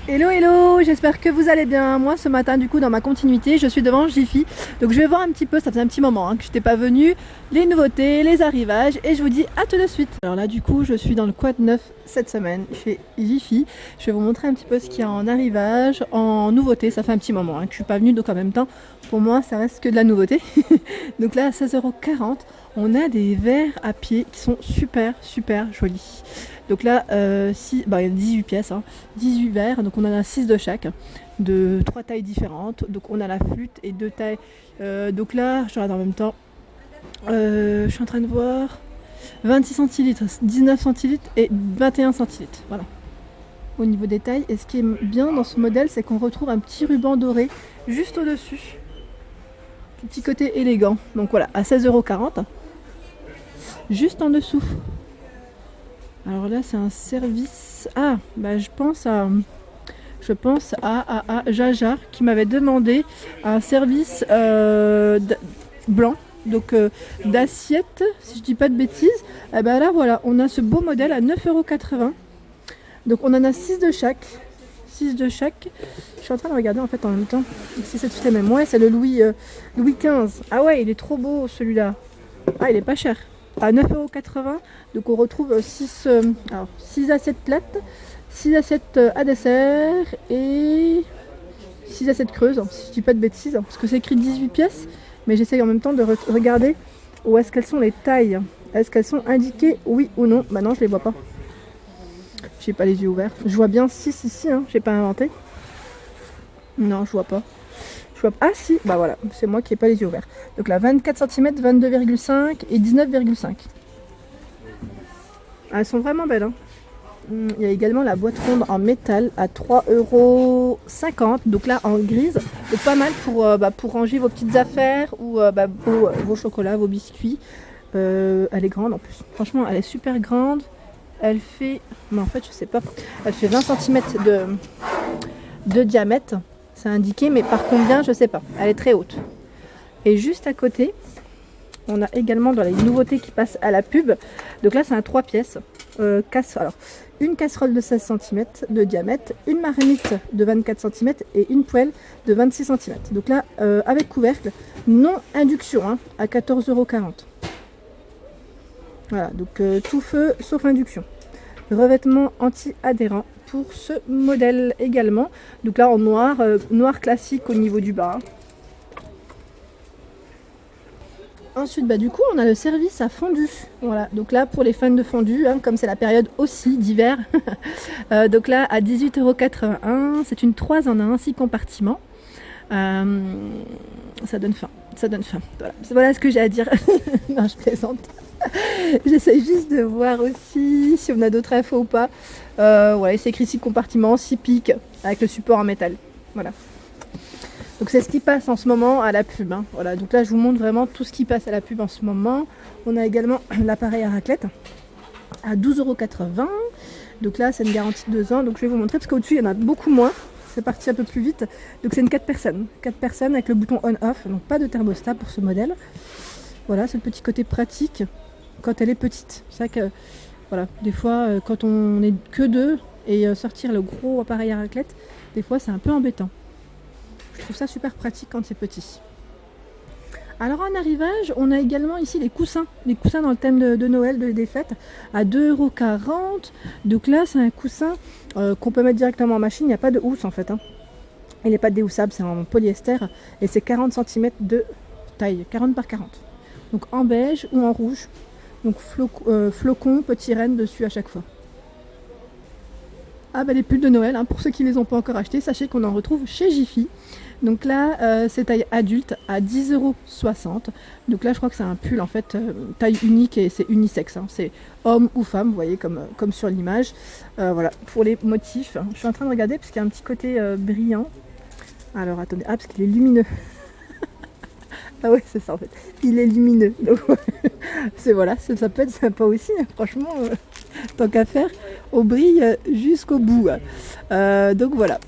Hello hello, j'espère que vous allez bien. Moi ce matin du coup dans ma continuité je suis devant Jiffy. Donc je vais voir un petit peu, ça faisait un petit moment que je n'étais pas venue, les nouveautés, les arrivages et je vous dis à tout de suite. Alors là du coup je suis dans le quad 9 cette semaine chez Jiffy. Je vais vous montrer un petit peu ce qu'il y a en arrivage, en nouveauté. Ça fait un petit moment que je suis pas venue donc en même temps pour moi ça reste que de la nouveauté. Donc là à 16,40 € on a des verres à pied qui sont super jolis. Donc là, il y a 18 pièces, 18 verres, donc on en a 6 de chaque, de 3 tailles différentes. Donc on a la flûte et 2 tailles. Donc là, je regarde en même temps, je suis en train de voir 26 centilitres, 19 centilitres et 21 centilitres. Voilà. Au niveau des tailles, et ce qui est bien dans ce modèle, c'est qu'on retrouve un petit ruban doré juste au-dessus. Petit côté élégant. Donc voilà, à 16,40 €, juste en dessous. Alors là, c'est un service. Ah, bah je pense à Jaja qui m'avait demandé un service blanc, donc d'assiette, si je dis pas de bêtises. Et ben là, voilà, on a ce beau modèle à 9,80 €. Donc on en a 6 de chaque. 6 de chaque. Je suis en train de regarder en fait en même temps si c'est tout les mêmes. Ouais, c'est le Louis XV. Ah ouais, il est trop beau celui-là. Ah, il est pas cher. À 9,80 €. Donc on retrouve 6 assiettes plates, 6 assiettes à dessert et 6 assiettes creuses, si je dis pas de bêtises, parce que c'est écrit 18 pièces, mais j'essaye en même temps de regarder où est-ce qu'elles sont les tailles. Est-ce qu'elles sont indiquées oui ou non? Bah non, je les vois pas. J'ai pas les yeux ouverts. Je vois bien 6 ici, j'ai pas inventé. Non, je vois pas. Ah si, bah voilà, c'est moi qui n'ai pas les yeux ouverts. Donc là, 24 cm, 22,5 et 19,5. Elles sont vraiment belles. Il y a également la boîte ronde en métal à 3,50 €. Donc là, en grise. Donc pas mal pour ranger vos petites affaires ou vos chocolats, vos biscuits. Elle est grande en plus. Franchement, elle est super grande. Elle fait... Mais en fait, je sais pas. Elle fait 20 cm de diamètre. C'est indiqué, mais par combien, je sais pas. Elle est très haute. Et juste à côté, on a également dans les nouveautés qui passent à la pub. Donc là, c'est un 3 pièces. Alors, une casserole de 16 cm de diamètre, une marmite de 24 cm et une poêle de 26 cm. Donc là, avec couvercle, non induction, à 14,40 €. Voilà, donc tout feu sauf induction. Revêtement anti-adhérent pour ce modèle également. Donc là en noir, noir classique au niveau du bas. Ensuite, du coup, on a le service à fondu. Voilà, donc là pour les fans de fondu, comme c'est la période aussi d'hiver. Donc là à 18,81 €, c'est une 3 en 1, 6 compartiments. Ça donne faim, ça donne faim. Voilà ce que j'ai à dire. Non, je plaisante. J'essaie juste de voir aussi si on a d'autres infos ou pas. Ouais, c'est écrit 6 compartiments, 6 pics avec le support en métal. Voilà. Donc c'est ce qui passe en ce moment à la pub. Voilà. Donc là je vous montre vraiment tout ce qui passe à la pub en ce moment. On a également l'appareil à raclette à 12,80 €. Donc là c'est une garantie de 2 ans. Donc je vais vous montrer parce qu'au-dessus il y en a beaucoup moins. C'est parti un peu plus vite. Donc c'est une 4 personnes. 4 personnes avec le bouton on-off. Donc pas de thermostat pour ce modèle. Voilà, c'est le petit côté pratique quand elle est petite. C'est vrai que voilà, des fois quand on est que deux et sortir le gros appareil à raclette, des fois c'est un peu embêtant. Je trouve ça super pratique quand c'est petit. Alors en arrivage, on a également ici les coussins dans le thème de Noël, des fêtes, à 2,40 €. Donc là c'est un coussin qu'on peut mettre directement en machine, il n'y a pas de housse en fait. Il n'est pas déhoussable, c'est en polyester et c'est 40 cm de taille, 40 par 40. Donc en beige ou en rouge. Donc flocon, petit renne dessus à chaque fois. Ah les pulls de Noël, pour ceux qui ne les ont pas encore achetés, sachez qu'on en retrouve chez Jiffy. Donc là, c'est taille adulte à 10,60 €. Donc là, je crois que c'est un pull en fait taille unique et c'est unisexe. C'est homme ou femme, vous voyez comme sur l'image. Voilà, pour les motifs. Je suis en train de regarder parce qu'il y a un petit côté brillant. Alors attendez, parce qu'il est lumineux. Ah ouais, c'est ça en fait. Il est lumineux. Donc, voilà, ça peut être sympa aussi, franchement, tant qu'à faire, au brille jusqu'au bout. Donc voilà.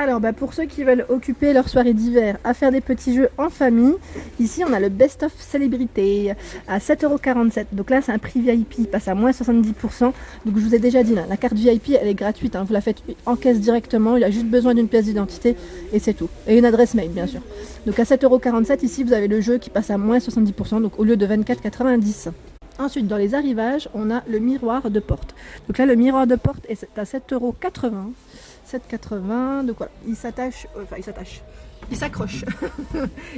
Alors pour ceux qui veulent occuper leur soirée d'hiver à faire des petits jeux en famille, ici on a le Best of Célébrité à 7,47 €. Donc là c'est un prix VIP, il passe à moins 70%. Donc je vous ai déjà dit, là, la carte VIP elle est gratuite, hein, vous la faites en caisse directement, il a juste besoin d'une pièce d'identité et c'est tout. Et une adresse mail bien sûr. Donc à 7,47 € ici vous avez le jeu qui passe à moins 70%, donc au lieu de 24,90 €. Ensuite, dans les arrivages, on a le miroir de porte. Donc là, le miroir de porte est à 7,80 €. 7,80 €. Donc voilà, il s'accroche.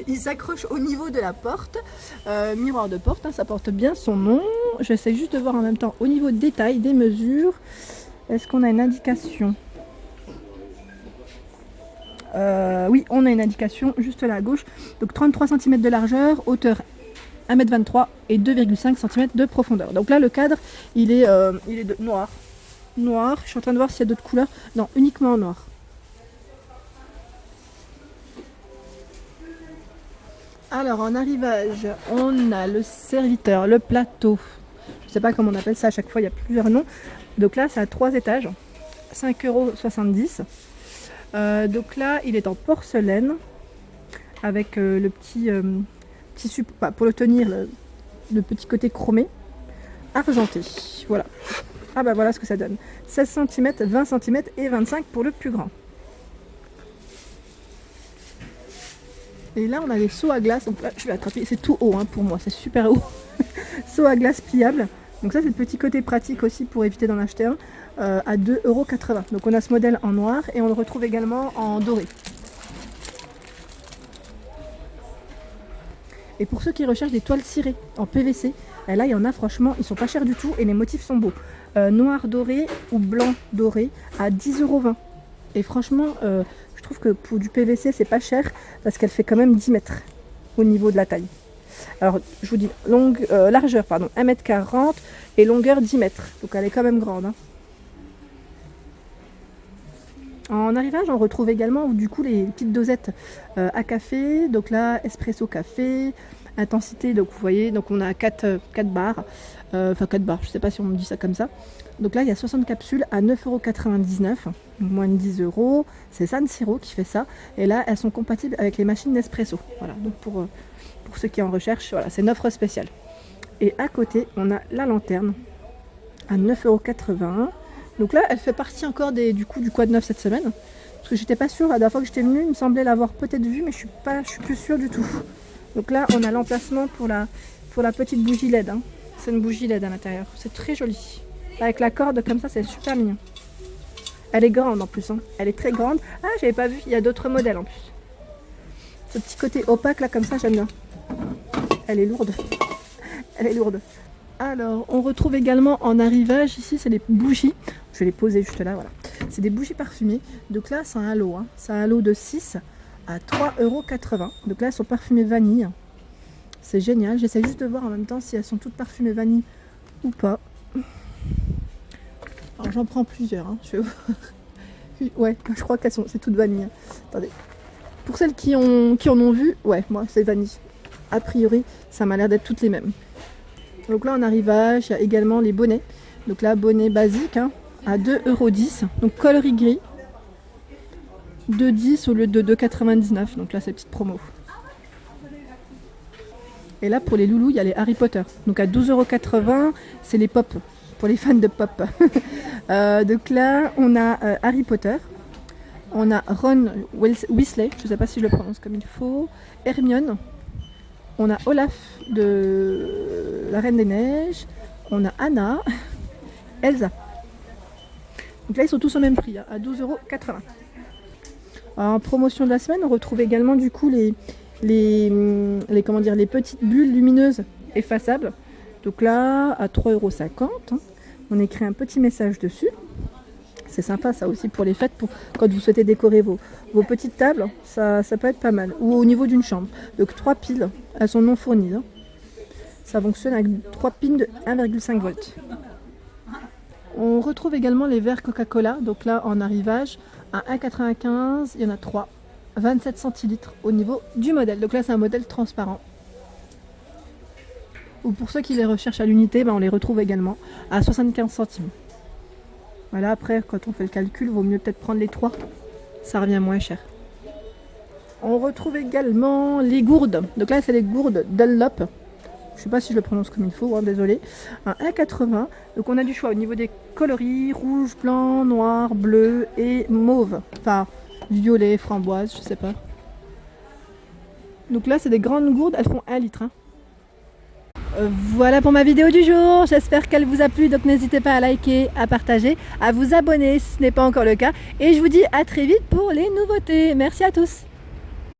Il s'accroche au niveau de la porte. Miroir de porte, hein, ça porte bien son nom. J'essaie juste de voir en même temps au niveau de détail, des mesures. Est-ce qu'on a une indication? Oui, on a une indication juste là à gauche. Donc 33 cm de largeur, hauteur 1,23 m et 2,5 cm de profondeur. Donc là, le cadre, il est de noir. Noir. Je suis en train de voir s'il y a d'autres couleurs. Non, uniquement en noir. Alors, en arrivage, on a le serviteur, le plateau. Je ne sais pas comment on appelle ça, à chaque fois, il y a plusieurs noms. Donc là, c'est à 3 étages. 5,70 €. Donc là, il est en porcelaine. Avec le petit support, pour le tenir, le petit côté chromé. Argenté. Voilà. Ah bah voilà ce que ça donne. 16 cm, 20 cm et 25 pour le plus grand. Et là on a les seaux à glace. Donc là je vais attraper, c'est tout haut hein, pour moi, c'est super haut. Seaux à glace pliable. Donc ça c'est le petit côté pratique aussi pour éviter d'en acheter un. À 2,80 €. Donc on a ce modèle en noir et on le retrouve également en doré. Et pour ceux qui recherchent des toiles cirées en PVC, là il y en a franchement, ils sont pas chers du tout et les motifs sont beaux. Noir doré ou blanc doré à 10,20 €. Et franchement, je trouve que pour du PVC c'est pas cher parce qu'elle fait quand même 10 mètres au niveau de la taille. Alors je vous dis largeur 1,40 m et longueur 10 mètres. Donc elle est quand même grande. Hein. En arrivage, on retrouve également du coup les petites dosettes à café. Donc là, espresso café, intensité. Donc vous voyez, donc on a 4 barres. Enfin 4 barres, je sais pas si on me dit ça comme ça. Donc là, il y a 60 capsules à 9,99 €, donc moins de 10 €. C'est San Siro qui fait ça. Et là, elles sont compatibles avec les machines Nespresso. Voilà, donc pour ceux qui en recherchent, voilà, c'est une offre spéciale. Et à côté, on a la lanterne à 9,81 €. Donc là, elle fait partie encore du quad neuf cette semaine. Parce que j'étais pas sûre, la dernière fois que j'étais venue, il me semblait l'avoir peut-être vue, mais je suis plus sûre du tout. Donc là, on a l'emplacement pour la petite bougie LED. Hein. C'est une bougie LED à l'intérieur. C'est très joli. Avec la corde comme ça, c'est super mignon. Elle est grande en plus. Hein. Elle est très grande. Ah, j'avais pas vu, il y a d'autres modèles en plus. Ce petit côté opaque là, comme ça, j'aime bien. Elle est lourde. Elle est lourde. Alors, on retrouve également en arrivage, ici, c'est les bougies. Je vais les poser juste là, voilà. C'est des bougies parfumées. Donc là, c'est un lot. Hein. C'est un lot de 6 à 3,80 €. Donc là, elles sont parfumées vanille. C'est génial. J'essaie juste de voir en même temps si elles sont toutes parfumées vanille ou pas. Alors, j'en prends plusieurs. Hein. Ouais, je crois qu'elles sont... C'est toutes vanille. Attendez. Pour celles qui en ont vu, ouais, moi, c'est vanille. A priori, ça m'a l'air d'être toutes les mêmes. Donc là en arrivage, il y a également les bonnets. Donc là, bonnet basique hein, à 2,10 €. Donc coloris gris. 2,10 € au lieu de 2,99 €. Donc là, c'est petite promo. Et là, pour les loulous, il y a les Harry Potter. Donc à 12,80 €, c'est les pop. Pour les fans de pop. Donc là, on a Harry Potter. On a Ron Weasley. Je ne sais pas si je le prononce comme il faut. Hermione. On a Olaf de la Reine des Neiges, on a Anna, Elsa. Donc là ils sont tous au même prix, hein, à 12,80 €. En promotion de la semaine, on retrouve également du coup les petites bulles lumineuses effaçables. Donc là à 3,50 €. Hein. On écrit un petit message dessus. C'est sympa ça aussi pour les fêtes, quand vous souhaitez décorer vos petites tables, ça peut être pas mal. Ou au niveau d'une chambre. Donc 3 piles, elles sont non fournies. Hein. Ça fonctionne avec 3 pins de 1,5 volts. On retrouve également les verres Coca-Cola, donc là en arrivage à 1,95 €, il y en a 3, 27 centilitres au niveau du modèle. Donc là c'est un modèle transparent. Ou pour ceux qui les recherchent à l'unité, on les retrouve également à 75 centimes. Voilà, après, quand on fait le calcul, il vaut mieux peut-être prendre les 3. ça revient moins cher. On retrouve également les gourdes. Donc là, c'est les gourdes Dunlop. Je sais pas si je le prononce comme il faut, hein, désolé. Un 1,80. Donc on a du choix au niveau des coloris, rouge, blanc, noir, bleu et mauve. Enfin, violet, framboise, je sais pas. Donc là, c'est des grandes gourdes, elles font 1 litre. Hein. Voilà pour ma vidéo du jour, j'espère qu'elle vous a plu, donc n'hésitez pas à liker, à partager, à vous abonner si ce n'est pas encore le cas. Et je vous dis à très vite pour les nouveautés. Merci à tous.